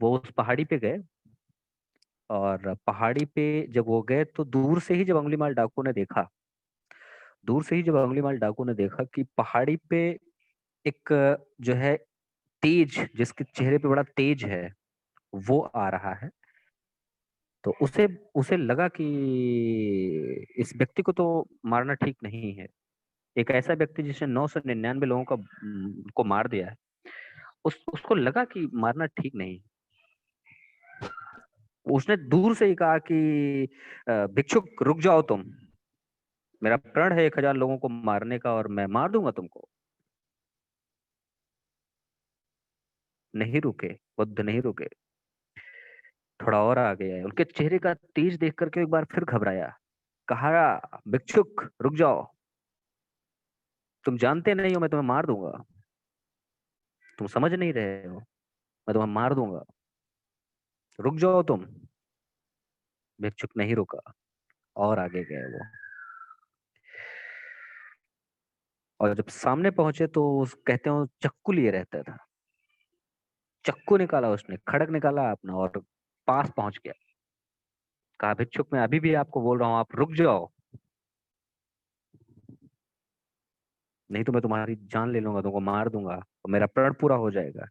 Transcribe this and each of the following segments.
वो उस पहाड़ी पे गए, और पहाड़ी पे जब वो गए तो दूर से ही जब अंगुलीमाल डाकू ने देखा, दूर से ही जब अंगुलीमाल डाकू ने देखा कि पहाड़ी पे एक जो है तेज, जिसके चेहरे पे बड़ा तेज है, वो आ रहा है, तो उसे उसे लगा कि इस व्यक्ति को तो मारना ठीक नहीं है। एक ऐसा व्यक्ति जिसने 999 लोगों को मार दिया है, उसको लगा कि मारना ठीक नहीं। उसने दूर से ही कहा कि भिक्षुक रुक जाओ तुम, मेरा प्रण है 1000 लोगों को मारने का, और मैं मार दूंगा तुमको। नहीं रुके, बुद्ध नहीं रुके, थोड़ा और आ गया। उनके चेहरे का तेज देख करके एक बार फिर घबराया। कहा, भिक्षुक रुक जाओ, तुम जानते नहीं हो मैं तुम्हें मार दूंगा, तुम समझ नहीं रहे हो, मैं तुम्हें मार दूंगा, रुक जाओ तुम। भिक्षुक नहीं रुका, और आगे गए वो। और जब सामने पहुंचे तो कहते हो चक्कू लिए रहता था, चक्कू निकाला उसने, खड़क निकाला अपना, और पास पहुंच गया। कहा, भिक्षुक मैं अभी भी आपको बोल रहा हूँ, आप रुक जाओ, नहीं तो मैं तुम्हारी जान ले लूंगा, तुमको मार दूंगा, और मेरा प्रण पूरा हो जाएगा।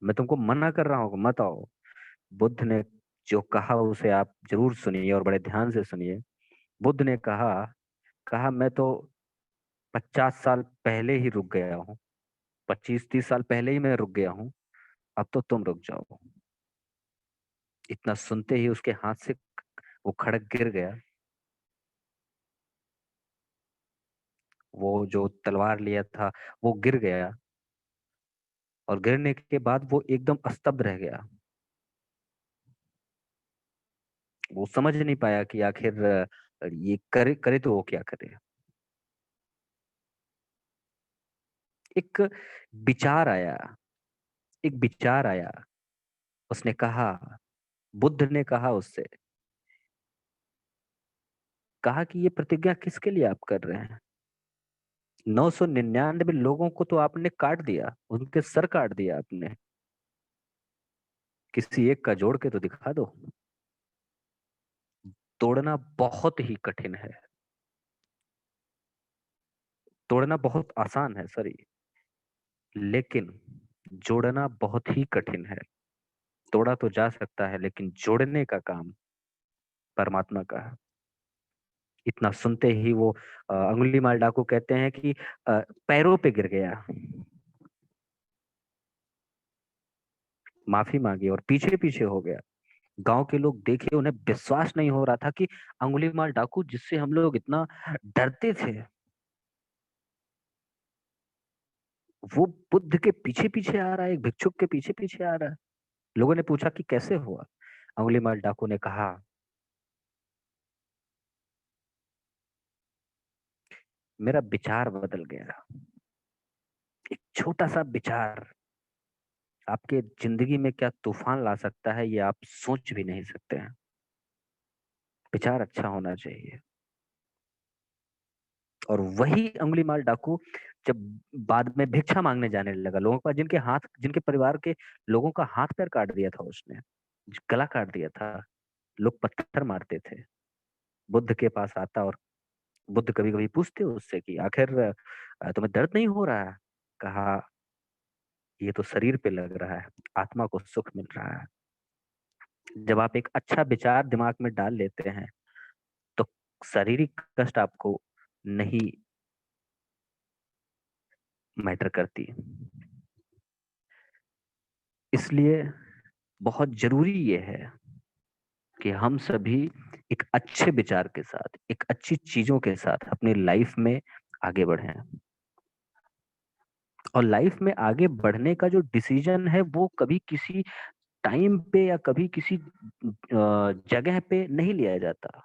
मैं तुमको मना कर रहा हूँ, मत आओ। बुद्ध ने जो कहा उसे आप जरूर सुनिए, और बड़े ध्यान से सुनिए। बुद्ध ने कहा, मैं तो 50 साल पहले ही रुक गया हूँ, 25-30 साल पहले ही मैं रुक गया हूँ, अब तो तुम रुक जाओ। इतना सुनते ही उसके हाथ से वो खड़क गिर गया। वो जो तलवार लिया था वो गिर गया, और गिरने के बाद वो एकदम स्तब्ध रह गया। वो समझ नहीं पाया कि आखिर ये करे करे तो वो क्या करे। एक विचार आया, एक विचार आया। उसने कहा, बुद्ध ने कहा उससे, कहा कि ये प्रतिज्ञा किसके लिए आप कर रहे हैं? 999 लोगों को तो आपने काट दिया, उनके सर काट दिया आपने, किसी एक का जोड़ के तो दिखा दो। तोड़ना बहुत ही कठिन है, तोड़ना बहुत आसान है, सॉरी, लेकिन जोड़ना बहुत ही कठिन है। तोड़ा तो जा सकता है, लेकिन जोड़ने का काम परमात्मा का है। इतना सुनते ही वो अंगुलीमाल डाकू कहते हैं कि पैरों पे गिर गया, माफी मांगी, और पीछे पीछे हो गया। गांव के लोग देखे, उन्हें विश्वास नहीं हो रहा था कि अंगुलीमाल डाकू, जिससे हम लोग इतना डरते थे, वो बुद्ध के पीछे पीछे आ रहा है, एक भिक्षुक के पीछे पीछे आ रहा है। लोगों ने पूछा कि कैसे हुआ? अंगुलीमाल डाकू ने कहा, मेरा विचार बदल गया। एक छोटा सा विचार आपके जिंदगी में क्या तूफान ला सकता है, ये आप सोच भी नहीं सकते हैं। विचार अच्छा होना चाहिए। और वही अंगुलीमाल डाकू जब बाद में भिक्षा मांगने जाने लगा लोगों का, जिनके हाथ, जिनके परिवार के लोगों का हाथ पैर काट दिया था उसने, गला काट दिया था, लोग पत्थर मारते थे, बुद्ध के पास आता, और बुद्ध कभी कभी पूछते उससे कि आखिर तुम्हें दर्द नहीं हो रहा है? कहा, ये तो शरीर पे लग रहा है, आत्मा को सुख मिल रहा है। जब आप एक अच्छा विचार दिमाग में डाल लेते हैं तो शारीरिक कष्ट आपको नहीं मैटर करती। इसलिए बहुत जरूरी ये है कि हम सभी एक अच्छे विचार के साथ, एक अच्छी चीजों के साथ अपनी लाइफ में आगे बढ़ें। और लाइफ में आगे बढ़ने का जो डिसीजन है वो कभी किसी टाइम पे या कभी किसी जगह पे नहीं लिया जाता।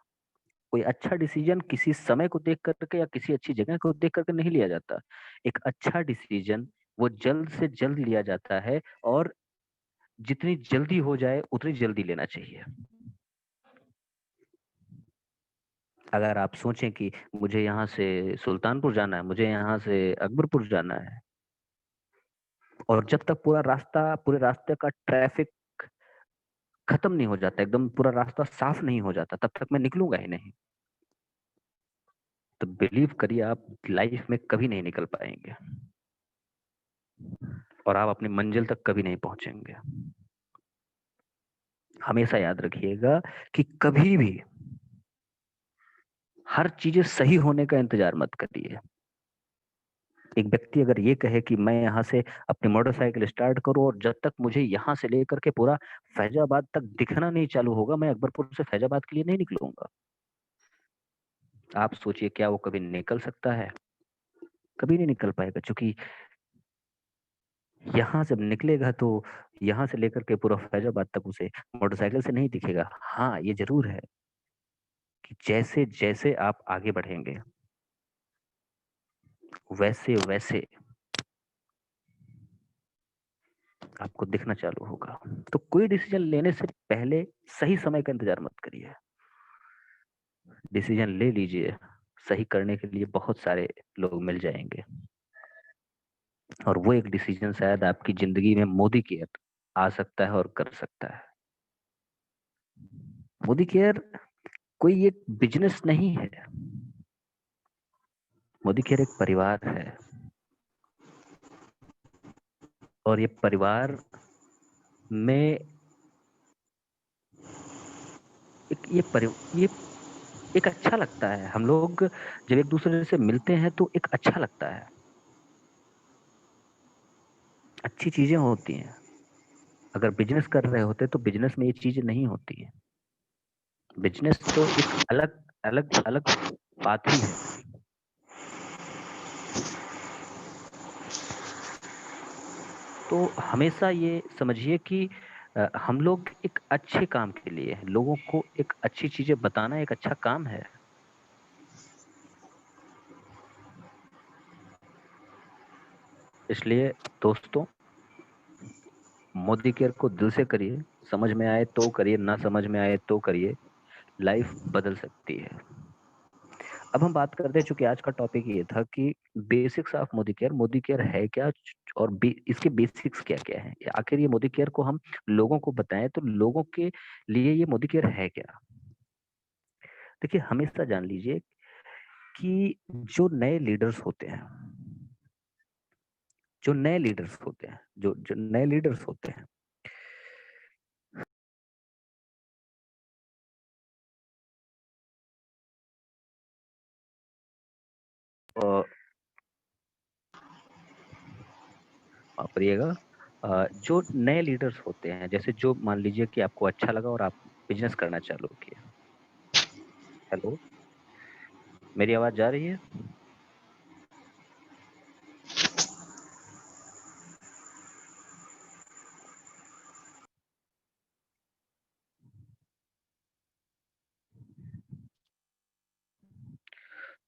कोई अच्छा डिसीजन किसी समय को देख करके या किसी अच्छी जगह को देख करके नहीं लिया जाता। एक अच्छा डिसीजन वो जल्द से जल्द लिया जाता है, और जितनी जल्दी हो जाए उतनी जल्दी लेना चाहिए। अगर आप सोचें कि मुझे यहाँ से सुल्तानपुर जाना है, मुझे यहाँ से अकबरपुर जाना है, और जब तक पूरा रास्ता, पूरे रास्ते का ट्रैफिक खत्म नहीं हो जाता, एकदम पूरा रास्ता साफ नहीं हो जाता, तब तक मैं निकलूंगा ही नहीं। तो बिलीव करिए, आप लाइफ में कभी नहीं निकल पाएंगे और आप अपनी मंजिल तक कभी नहीं पहुंचेंगे। हमेशा याद रखिएगा कि कभी भी हर चीजें सही होने का इंतजार मत करिए। एक व्यक्ति अगर ये कहे कि मैं यहाँ से अपनी मोटरसाइकिल स्टार्ट करूं और जब तक मुझे यहाँ से लेकर के पूरा फैजाबाद तक दिखना नहीं चालू होगा, मैं अकबरपुर से फैजाबाद के लिए नहीं निकलूंगा। आप सोचिए, क्या वो कभी निकल सकता है? कभी नहीं निकल पाएगा, क्योंकि यहाँ जब निकलेगा तो यहाँ से लेकर के पूरा फैजाबाद तक उसे मोटरसाइकिल से नहीं दिखेगा। हाँ, ये जरूर है कि जैसे जैसे आप आगे बढ़ेंगे, वैसे वैसे आपको दिखना चालू होगा। तो कोई डिसीजन लेने से पहले सही समय का इंतजार मत करिए, डिसीजन ले लीजिए। सही करने के लिए बहुत सारे लोग मिल जाएंगे, और वो एक डिसीजन शायद आपकी जिंदगी में मोदी केयर आ सकता है और कर सकता है। मोदी केयर कोई एक बिजनेस नहीं है, मोदी केयर एक परिवार है, और ये परिवार में एक ये एक अच्छा लगता है। हम लोग जब एक दूसरे से मिलते हैं तो एक अच्छा लगता है, अच्छी चीजें होती हैं। अगर बिजनेस कर रहे होते तो बिजनेस में ये चीजें नहीं होती है। बिजनेस तो एक अलग अलग अलग बात ही है। तो हमेशा ये समझिए कि हम लोग एक अच्छे काम के लिए हैं। लोगों को एक अच्छी चीजें बताना एक अच्छा काम है। इसलिए दोस्तों, मोदी केयर को दिल से करिए, समझ में आए तो करिए, ना समझ में आए तो करिए, लाइफ बदल सकती है। अब हम बात करते हैं, चूंकि आज का टॉपिक ये था कि बेसिक्स ऑफ मोदी केयर है क्या, और इसके बेसिक्स क्या क्या है, आखिर ये मोदी केयर को हम लोगों को बताएं तो लोगों के लिए ये मोदी केयर है क्या। देखिए, हमेशा जान लीजिए कि जो नए लीडर्स होते हैं, जो जो नए लीडर्स होते हैं, माफ करिएगा, जो नए लीडर्स होते हैं, जैसे जो मान लीजिए कि आपको अच्छा लगा और आप बिजनेस करना चालू किए। हेलो, मेरी आवाज जा रही है?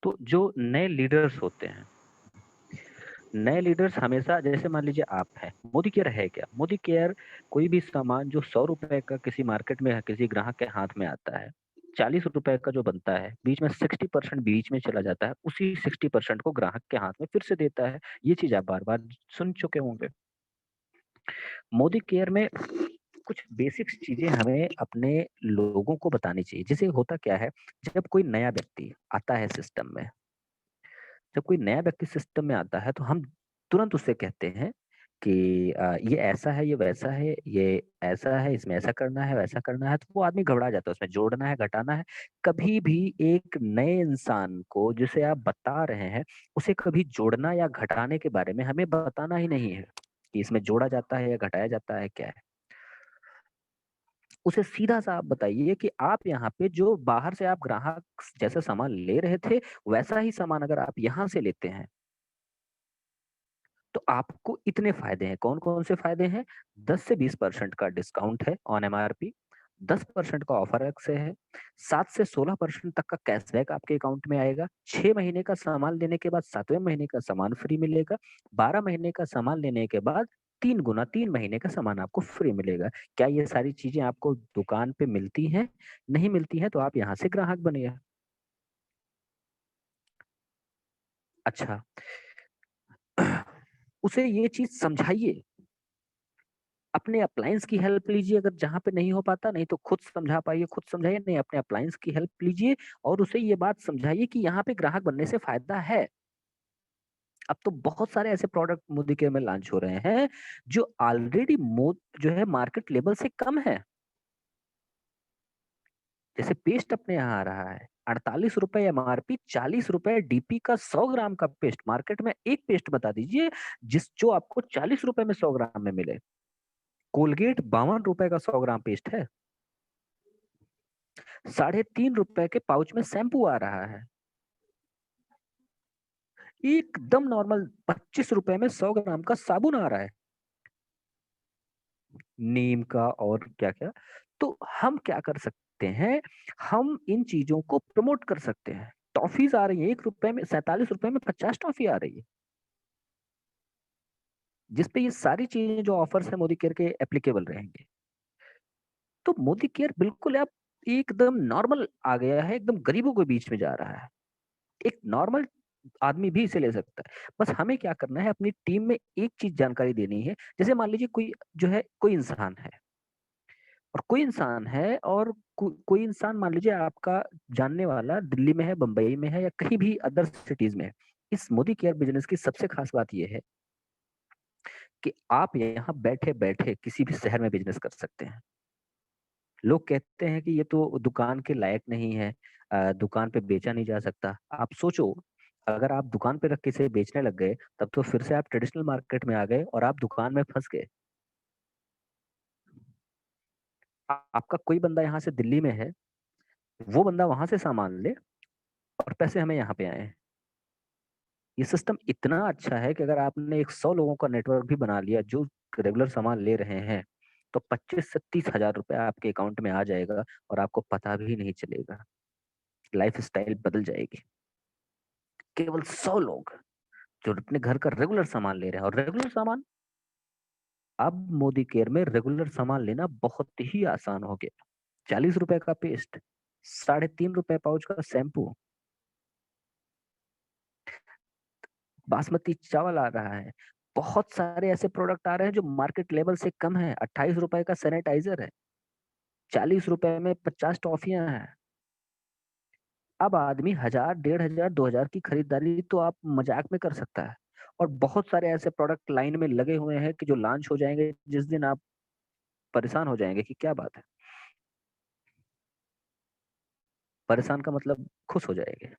तो जो नए लीडर्स होते हैं, नए लीडर्स हमेशा, जैसे मान लीजिए आप हैं, मोदी केयर है क्या? मोदी केयर कोई भी सामान जो 100 रुपए का किसी मार्केट में किसी ग्राहक के हाथ में आता है, 40 रुपए का जो बनता है, बीच में 60% बीच में चला जाता है, उसी 60% को ग्राहक के हाथ में फिर से देता है। ये चीज आप बार बार सुन चुके होंगे। मोदी केयर में कुछ बेसिक्स चीजें हमें अपने लोगों को बतानी चाहिए। जैसे होता क्या है, जब कोई नया व्यक्ति आता है सिस्टम में, जब कोई नया व्यक्ति सिस्टम में आता है तो हम तुरंत उससे कहते हैं कि ये ऐसा है, ये वैसा है, ये ऐसा है, इसमें ऐसा करना है, वैसा करना है। तो वो आदमी घबरा जाता है, उसमें जोड़ना है, घटाना है। कभी भी एक नए इंसान को जिसे आप बता रहे हैं, उसे कभी जोड़ना या घटाने के बारे में हमें बताना ही नहीं है कि इसमें जोड़ा जाता है या घटाया जाता है, क्या है। उसे सीधा सा आप बताइए कि आप यहाँ पे जो बाहर से आप ग्राहक जैसा सामान ले रहे थे, वैसा ही सामान अगर आप यहाँ से लेते हैं तो आपको इतने फायदे हैं। कौन कौन से फायदे हैं? 10 से 20% का डिस्काउंट है ऑन एमआरपी, 10% का ऑफर अलग से है, 7 से 16% तक का कैशबैक आपके अकाउंट में आएगा, 6 महीने का सामान लेने के बाद 7वें महीने का सामान फ्री मिलेगा, 12 महीने का सामान लेने के बाद 3 गुना 3 महीने का सामान आपको फ्री मिलेगा। क्या ये सारी चीजें आपको दुकान पे मिलती हैं? नहीं मिलती है, तो आप यहाँ से ग्राहक बनिए। अच्छा, उसे ये चीज समझाइए अपने अप्लायंस की हेल्प लीजिए, अगर जहाँ पे नहीं हो पाता, नहीं तो खुद समझा पाइए, खुद समझाइए, नहीं अपने अप्लायंस की हेल्प लीजिए और उसे ये बात समझाइए कि यहाँ पे ग्राहक बनने से फायदा है। अब तो बहुत सारे ऐसे प्रोडक्ट मोदी केयर में लॉन्च हो रहे हैं जो ऑलरेडी जो है मार्केट लेवल से कम है। जैसे पेस्ट अपने यहाँ आ रहा है 48 रुपए एमआरपी, 40 रुपए डीपी का 100 ग्राम का पेस्ट। मार्केट में एक पेस्ट बता दीजिए जो आपको 40 रुपए में 100 ग्राम में मिले। कोलगेट 52 रुपए का 100 ग्राम पेस्ट है। 3.5 रुपए के पाउच में शैम्पू आ रहा है। एकदम नॉर्मल 25 रुपए में 100 ग्राम का साबुन आ रहा है, नीम का और क्या क्या। तो हम क्या कर सकते हैं, हम इन चीजों को प्रमोट कर सकते हैं। टॉफीज आ रही है 1 रुपए में, 47 रुपए में 50 टॉफी आ रही है, जिसपे ये सारी चीजें जो ऑफर्स है मोदी केयर के एप्लीकेबल रहेंगे। तो मोदी केयर बिल्कुल आप एकदम नॉर्मल आ गया है, एकदम गरीबों के बीच में जा रहा है। एक नॉर्मल आदमी भी इसे ले सकता है। बस हमें क्या करना है, अपनी टीम में एक चीज जानकारी देनी है। जैसे मान लीजिए कोई जो है, कोई इंसान है और कोई इंसान है और कोई इंसान मान लीजिए आपका जानने वाला दिल्ली में है, बंबई में है या कहीं भी अदर सिटीज में है। इस मोदी केयर बिजनेस की सबसे खास बात यह है कि आप यहाँ बैठे बैठे किसी भी शहर में बिजनेस कर सकते हैं। लोग कहते हैं कि ये तो दुकान के लायक नहीं है, दुकान पे बेचा नहीं जा सकता। आप सोचो, अगर आप दुकान पे रख के इसे बेचने लग गए, तब तो फिर से आप ट्रेडिशनल मार्केट में आ गए और आप दुकान में फंस गए। आपका कोई बंदा यहाँ से दिल्ली में है, वो बंदा वहां से सामान ले और पैसे हमें यहाँ पे आए। ये सिस्टम इतना अच्छा है कि अगर आपने एक 100 लोगों का नेटवर्क भी बना लिया जो रेगुलर सामान ले रहे हैं, तो 25 से 30 हजार रुपए आपके अकाउंट में आ जाएगा और आपको पता भी नहीं चलेगा। लाइफ स्टाइल बदल जाएगी। केवल 100 लोग जो अपने घर का रेगुलर सामान ले रहे हैं, और रेगुलर सामान, अब मोदी केयर में रेगुलर सामान लेना बहुत ही आसान हो गया। 40 रुपए का पेस्ट, 3.5 रुपए पाउच का शैम्पू, बासमती चावल आ रहा है। बहुत सारे ऐसे प्रोडक्ट आ रहे हैं जो मार्केट लेवल से कम है। 28 रुपए का सैनिटाइजर है, 40 रुपए में 50 टॉफियां हैं। अब आदमी 1000, 1500, 2000 की खरीदारी तो आप मजाक में कर सकता है। और बहुत सारे ऐसे प्रोडक्ट लाइन में लगे हुए हैं कि जो लॉन्च हो जाएंगे, जिस दिन आप परेशान हो जाएंगे कि क्या बात है। परेशान का मतलब खुश हो जाएंगे।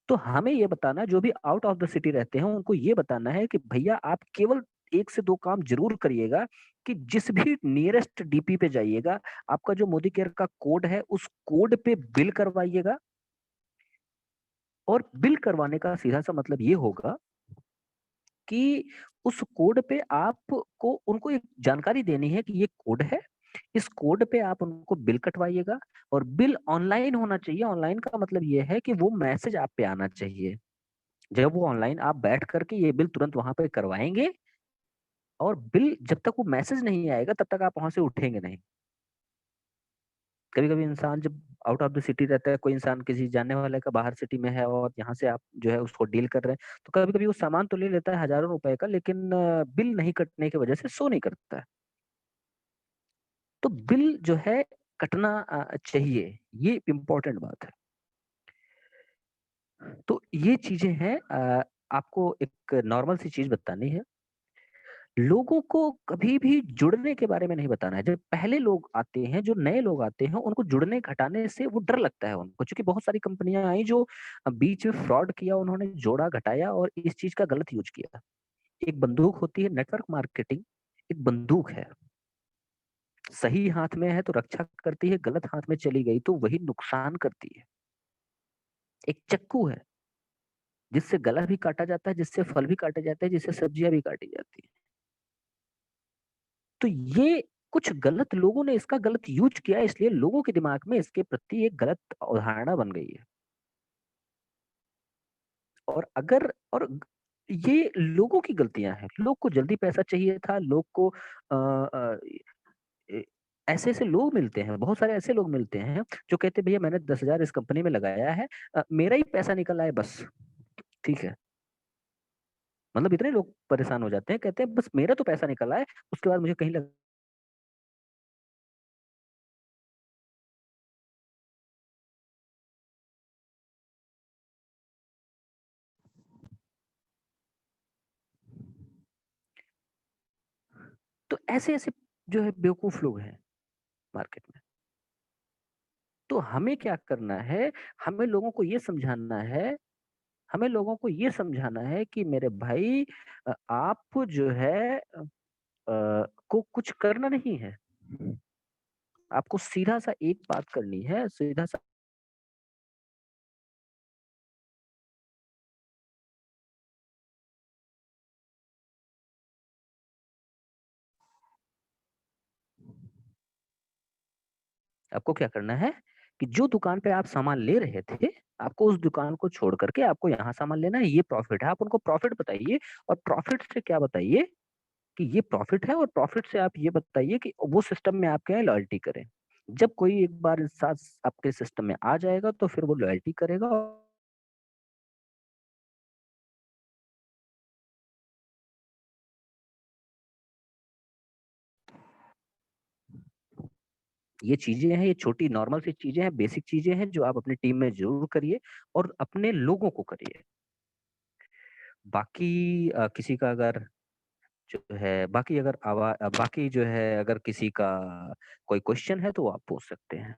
तो हमें ये बताना है, जो भी आउट ऑफ द सिटी रहते हैं उनको ये बताना है कि भैया आप केवल 1 से 2 काम जरूर करिएगा कि जिस भी नियरेस्ट डीपी पे जाइएगा, आपका जो मोदी केयर का कोड है उस कोड पे बिल करवाइएगा। और बिल करवाने का सीधा सा मतलब ये होगा कि उस कोड पे आपको उनको एक जानकारी देनी है कि ये कोड है, इस कोड पे आप उनको बिल कटवाइएगा। और बिल ऑनलाइन होना चाहिए। ऑनलाइन का मतलब ये है कि वो मैसेज आप पे आना चाहिए। जब वो ऑनलाइन आप बैठ करके ये बिल तुरंत वहां पे करवाएंगे, और बिल जब तक वो मैसेज नहीं आएगा तब तक आप वहां से उठेंगे नहीं। कभी कभी इंसान जब आउट ऑफ द सिटी रहता है, कोई इंसान किसी जानने वाले का बाहर सिटी में है और यहाँ से आप जो है उसको डील कर रहे हैं, तो कभी कभी वो सामान तो ले लेता है हजारों रुपए का, लेकिन बिल नहीं कटने की वजह से शो नहीं करता है। तो बिल जो है कटना चाहिए, ये इम्पोर्टेंट बात है। तो ये चीजें हैं। आपको एक नॉर्मल सी चीज बतानी है, लोगों को कभी भी जुड़ने के बारे में नहीं बताना है। जब पहले लोग आते हैं, जो नए लोग आते हैं, उनको जुड़ने घटाने से वो डर लगता है उनको, क्योंकि बहुत सारी कंपनियां आई जो बीच में फ्रॉड किया, उन्होंने जोड़ा घटाया और इस चीज का गलत यूज किया। एक बंदूक होती है नेटवर्क मार्केटिंग, एक बंदूक है। सही हाथ में है तो रक्षा करती है, गलत हाथ में चली गई तो वही नुकसान करती है। एक चक्कू है जिससे गला भी काटा जाता है, जिससे फल भी काटे जाते हैं, जिससे सब्जियां भी काटी जाती है। तो ये कुछ गलत लोगों ने इसका गलत यूज किया, इसलिए लोगों के दिमाग में इसके प्रति एक गलत अवधारणा बन गई है। और अगर और ये लोगों की गलतियां हैं। लोग को जल्दी पैसा चाहिए था, लोग को ए- ऐसे ऐसे लोग मिलते हैं, बहुत सारे ऐसे लोग मिलते हैं जो कहते हैं भैया मैंने 10,000 इस कंपनी में लगाया है, मेरा ही पैसा निकल आए बस। ठीक है, मतलब इतने लोग परेशान हो जाते हैं, कहते हैं बस मेरा तो पैसा निकल आए, उसके बाद मुझे कहीं लग। तो ऐसे-ऐसे जो है बेवकूफ लोग हैं मार्केट में। तो हमें क्या करना है, हमें लोगों को ये समझाना है, हमें लोगों को ये समझाना है कि मेरे भाई आप जो है को कुछ करना नहीं है। आपको सीधा-सा एक बात करनी है, सीधा-सा आपको क्या करना है कि जो दुकान पे आप सामान ले रहे थे, आपको उस दुकान को छोड़ कर के आपको यहाँ सामान लेना है, ये प्रॉफिट है। आप उनको प्रॉफिट बताइए और प्रॉफिट से क्या बताइए कि ये प्रॉफिट है और प्रॉफिट से आप ये बताइए कि वो सिस्टम में आपके यहाँ लॉयल्टी करें। जब कोई एक बार इस साथ आपके सिस्टम में आ जाएगा तो फिर वो लॉयल्टी करेगा और ये चीज़ें हैं, ये छोटी नॉर्मल सी चीज़ें हैं, बेसिक चीज़ें हैं जो आप अपनी टीम में ज़रूर करिए और अपने लोगों को करिए। बाकी किसी का अगर जो है बाकी अगर बाकी जो है अगर किसी का कोई क्वेश्चन है तो वो आप पूछ सकते हैं।